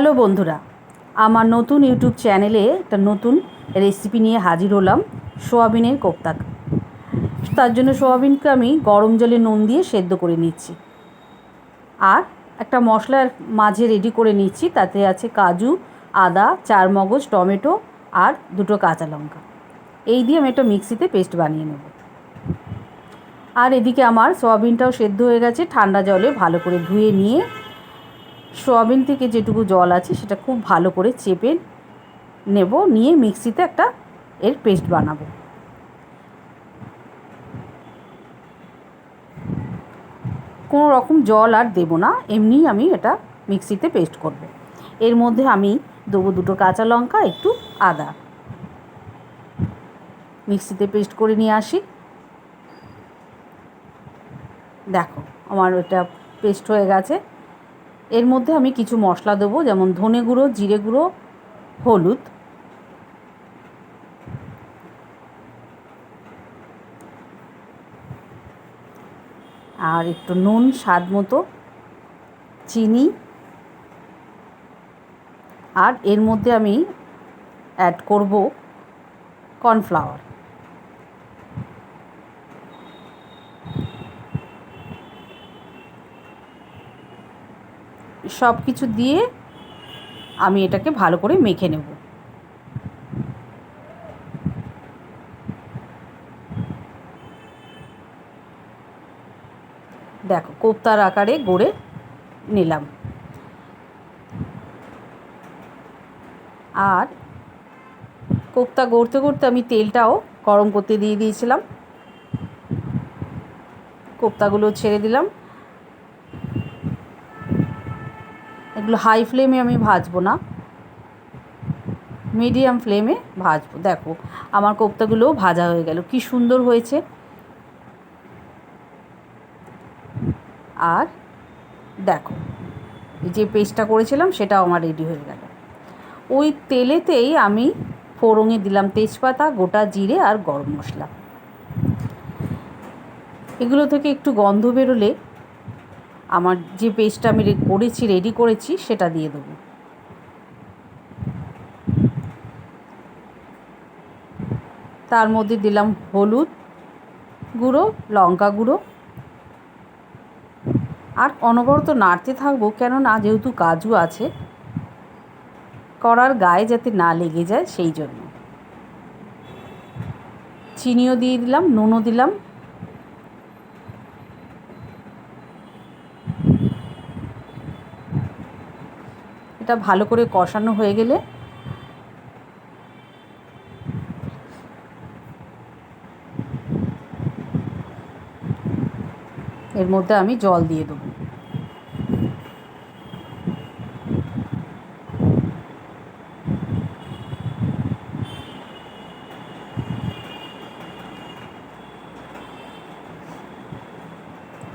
Hello বন্ধুরা, আমার নতুন ইউটিউব চ্যানেলে একটা নতুন রেসিপি নিয়ে হাজির হলাম। সোয়াবিনের কোপ্তা। তার জন্য সোয়াবিনকে আমি গরম জলে নুন দিয়ে সেদ্ধ করে নিচ্ছি, আর একটা মশলার মাঝে রেডি করে নিচ্ছি। তাতে আছে কাজু, আদা, চারমগজ, টমেটো আর দুটো কাঁচা লঙ্কা। এই দিয়ে আমি একটা মিক্সিতে পেস্ট বানিয়ে নেব। আর এদিকে আমার সোয়াবিনটাও সেদ্ধ হয়ে গেছে। ঠান্ডা জলে ভালো করে ধুয়ে নিয়ে সোয়াবিন থেকে যেটুকু জল আছে সেটা খুব ভালো করে চেপে নেব, নিয়ে মিক্সিতে একটা এর পেস্ট বানাবো। কোনো রকম জল আর দেব না, এমনিই আমি এটা মিক্সিতে পেস্ট করব। এর মধ্যে আমি দেবো দুটো কাঁচা লঙ্কা, একটু আদা। মিক্সিতে পেস্ট করে নিয়ে আসি। দেখো আমার এটা পেস্ট হয়ে গেছে। এর মধ্যে আমি কিছু মশলা দেবো, যেমন ধনে গুঁড়ো, জিরে গুঁড়ো, হলুদ, আর একটু নুন স্বাদ মতো, চিনি, আর এর মধ্যে আমি অ্যাড করব কর্নফ্লাওয়ার। সব কিছু দিয়ে আমি এটাকে ভালো করে মেখে নেব। দেখো কোপ্তার আকারে গড়ে নিলাম। আর কোপ্তা গড়তে গড়তে আমি তেলটাও গরম করতে দিয়ে দিয়েছিলাম। কোপ্তাগুলো ছেড়ে দিলাম। এগুলো হাই ফ্লেমে আমি ভাজবো না, মিডিয়াম ফ্লেমে ভাজবো। দেখো আমার কোপ্তাগুলোও ভাজা হয়ে গেল, কি সুন্দর হয়েছে। আর দেখো যে পেস্টটা করেছিলাম সেটাও আমার রেডি হয়ে গেল। ওই তেলেতেই আমি ফোড়নে দিলাম তেজপাতা, গোটা জিরে আর গরম মশলা। এগুলো থেকে একটু গন্ধ বেরোলে আমার যে পেস্টটা আমি রেডি করেছি সেটা দিয়ে দেবো। তার মধ্যে দিলাম হলুদ গুঁড়ো, লঙ্কা গুঁড়ো, আর অনবরত নাড়তে থাকবো, কেননা যেহেতু কাজু আছে, কড়ার গায়ে যাতে না লেগে যায় সেই জন্য। চিনিও দিয়ে দিলাম, নুনও দিলাম। এটা ভালো করে কষানো হয়ে গেলে এর মধ্যে আমি জল দিয়ে দেবো।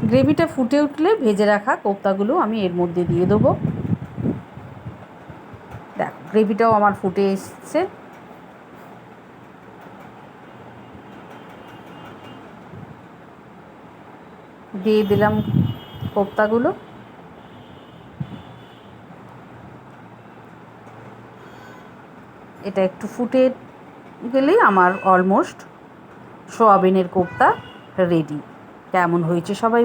গ্রেভিটা ফুটে উঠলে ভেজে রাখা কোপ্তাগুলো আমি এর মধ্যে দিয়ে দেবো। দেখো গ্রেভিটাও আমার ফুটে এসছে। দিয়ে দিলাম কোপ্তাগুলো। এটা একটু ফুটে গেলেই আমার অলমোস্ট সোয়াবিনের কোপ্তা রেডি। কেমন হয়েছে সবাই